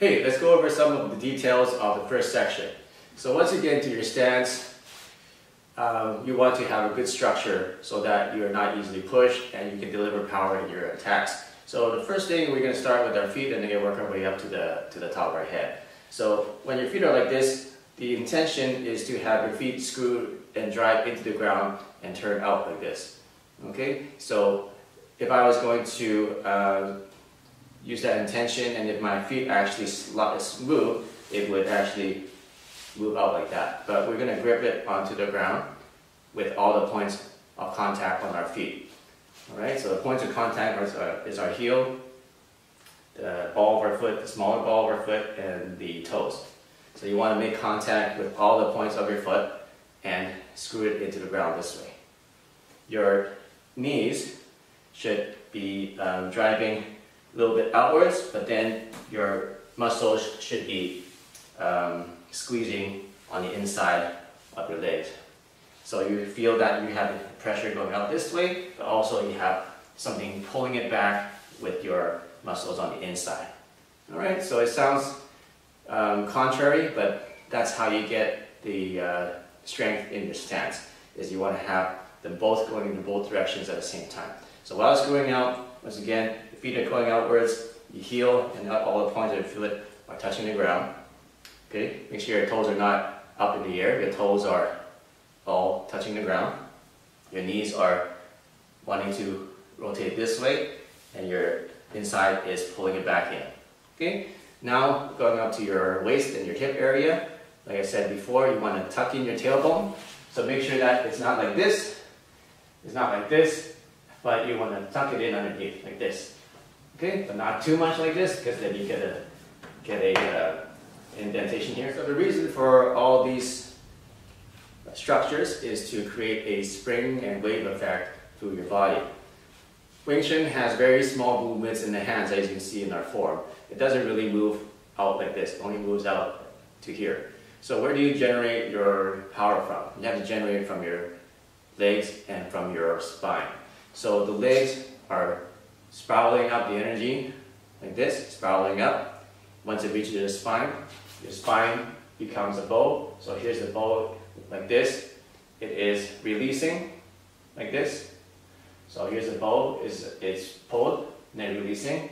Hey, let's go over some of the details of the first section. So once you get into your stance, you want to have a good structure so that you are not easily pushed and you can deliver power in your attacks. So the first thing, we're going to start with our feet and then work our way up to the top of our head. So when your feet are like this, the intention is to have your feet screwed and drive into the ground and turn out like this. Okay, so if I was going to use that intention, and if my feet actually move, it would actually move out like that. But we're going to grip it onto the ground with all the points of contact on our feet. Alright, so the points of contact is our heel, the ball of our foot, the smaller ball of our foot, and the toes. So you want to make contact with all the points of your foot and screw it into the ground this way. Your knees should be driving a little bit outwards, but then your muscles should be squeezing on the inside of your legs. So you feel that you have pressure going out this way, but also you have something pulling it back with your muscles on the inside. Alright, so it sounds contrary, but that's how you get the strength in your stance, is you want to have them both going in both directions at the same time. So while it's going out, once again, the feet are going outwards, your heel and all the points of your foot are touching the ground. Okay, make sure your toes are not up in the air, your toes are all touching the ground. Your knees are wanting to rotate this way, and your inside is pulling it back in. Okay, now going up to your waist and your hip area. Like I said before, you want to tuck in your tailbone. So make sure that it's not like this, it's not like this, but you want to tuck it in underneath, like this. Okay, but not too much like this, because then you get a indentation here. So the reason for all these structures is to create a spring and wave effect through your body. Wing Chun has very small movements in the hands, as you can see in our form. It doesn't really move out like this, it only moves out to here. So where do you generate your power from? You have to generate it from your legs and from your spine. So the legs are spiraling up the energy like this, spiraling up. Once it reaches your spine becomes a bow. So here's the bow like this. It is releasing like this. So here's the bow, it's pulled and then releasing.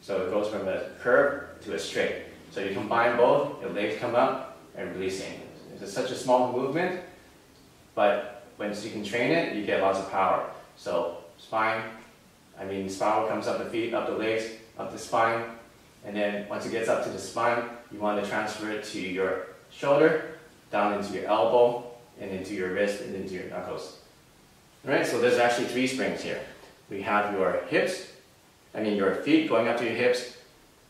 So it goes from a curve to a straight. So you combine both, your legs come up and releasing. It's such a small movement, but once you can train it, you get lots of power. So spiral comes up the feet, up the legs, up the spine, and then once it gets up to the spine, you want to transfer it to your shoulder, down into your elbow, and into your wrist, and into your knuckles. Alright, so there's actually 3 springs here. We have your hips, your feet going up to your hips,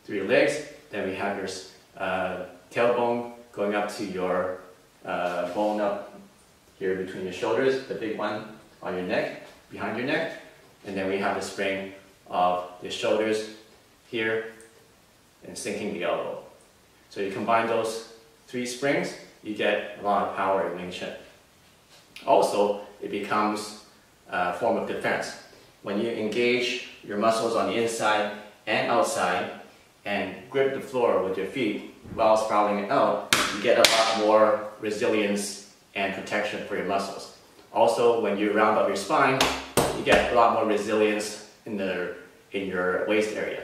through your legs, then we have your tailbone going up to your bone up here between your shoulders, the big one on your neck, behind your neck, and then we have the spring of the shoulders here and sinking the elbow. So you combine those 3 springs, you get a lot of power in Wing Chun. Also, it becomes a form of defense. When you engage your muscles on the inside and outside and grip the floor with your feet while spiraling it out, you get a lot more resilience and protection for your muscles. Also, when you round up your spine, you get a lot more resilience in your waist area.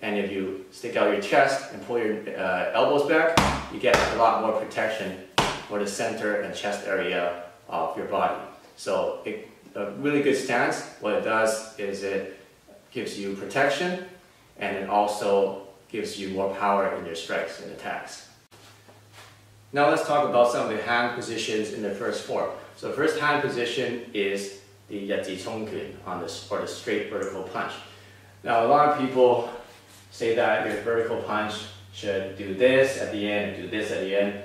And if you stick out your chest and pull your elbows back, you get a lot more protection for the center and chest area of your body. So a really good stance, what it does is it gives you protection, and it also gives you more power in your strikes and attacks. Now let's talk about some of the hand positions in the first form. So the first hand position is the Yati Chong Kun, or the straight vertical punch. Now a lot of people say that your vertical punch should do this at the end and do this at the end.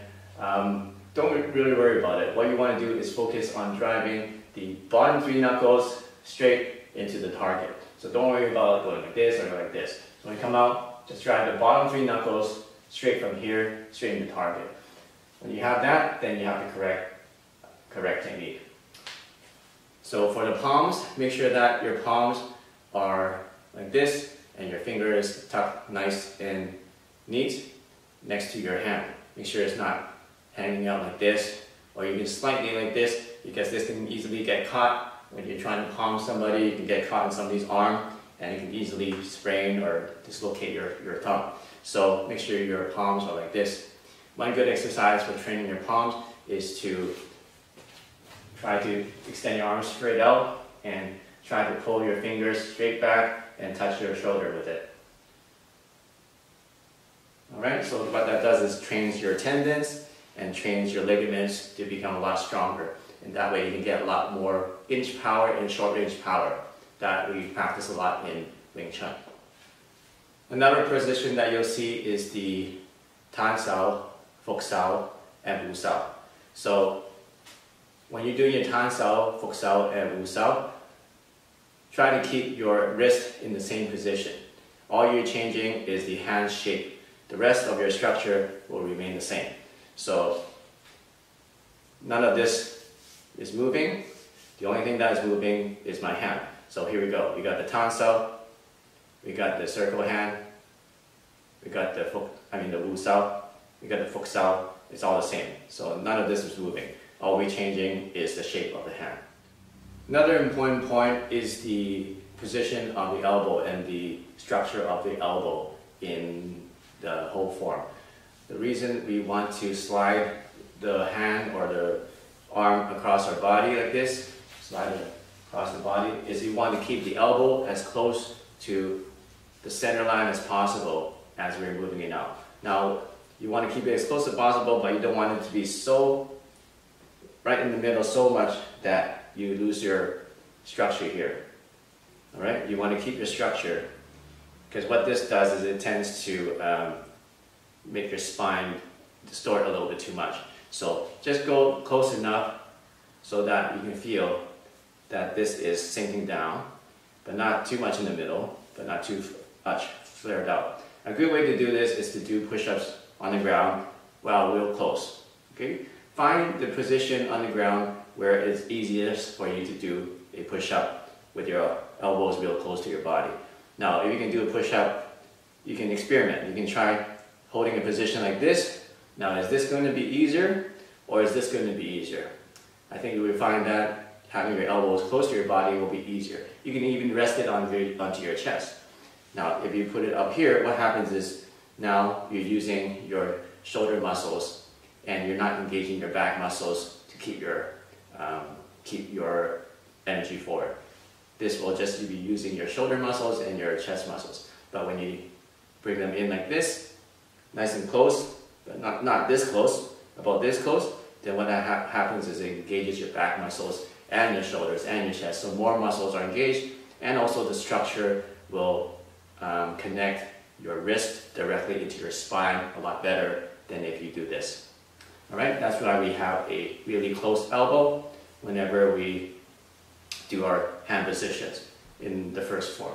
Don't really worry about it. What you want to do is focus on driving the bottom 3 knuckles straight into the target. So don't worry about going like this or like this. So when you come out, just drive the bottom 3 knuckles straight from here, straight into the target. When you have that, then you have the correct technique. So for the palms, make sure that your palms are like this, and your fingers tucked nice and neat next to your hand. Make sure it's not hanging out like this, or even slightly like this, because this can easily get caught when you're trying to palm somebody. You can get caught in somebody's arm, and it can easily sprain or dislocate your thumb. So make sure your palms are like this. One good exercise for training your palms is to try to extend your arms straight out and try to pull your fingers straight back and touch your shoulder with it. Alright, so what that does is trains your tendons and trains your ligaments to become a lot stronger. And that way you can get a lot more inch power and short range power that we practice a lot in Wing Chun. Another position that you'll see is the Tan Sao, Fuk Sao, and Wu Sao. So when you're doing your Tan Sao, Fuk Sao, and Wu Sao, try to keep your wrist in the same position. All you're changing is the hand shape. The rest of your structure will remain the same. So none of this is moving. The only thing that is moving is my hand. So here we go. We got the Tan Sao, we got the circle hand, we got the Wu Sao, we got the Fuk Sao. It's all the same. So none of this is moving. All we're changing is the shape of the hand. Another important point is the position of the elbow and the structure of the elbow in the whole form. The reason we want to slide the hand or the arm across our body like this, slide it across the body, is we want to keep the elbow as close to the center line as possible as we're moving it out. Now, you want to keep it as close as possible, but you don't want it to be so right in the middle so much that you lose your structure here. All right, you want to keep your structure, because what this does is it tends to make your spine distort a little bit too much. So just go close enough so that you can feel that this is sinking down, but not too much in the middle, but not too much flared out. A good way to do this is to do push-ups on the ground while real close. Okay? Find the position on the ground where it's easiest for you to do a push-up with your elbows real close to your body. Now, if you can do a push-up, you can experiment. You can try holding a position like this. Now, is this going to be easier, or is this going to be easier? I think you will find that having your elbows close to your body will be easier. You can even rest it onto your chest. Now, if you put it up here, what happens is now you're using your shoulder muscles and you're not engaging your back muscles to keep your energy forward. This will just be using your shoulder muscles and your chest muscles. But when you bring them in like this, nice and close, but not this close, about this close, then what happens is it engages your back muscles and your shoulders and your chest. So more muscles are engaged, and also the structure will connect your wrist directly into your spine a lot better than if you do this. All right, that's why we have a really close elbow whenever we do our hand positions in the first form.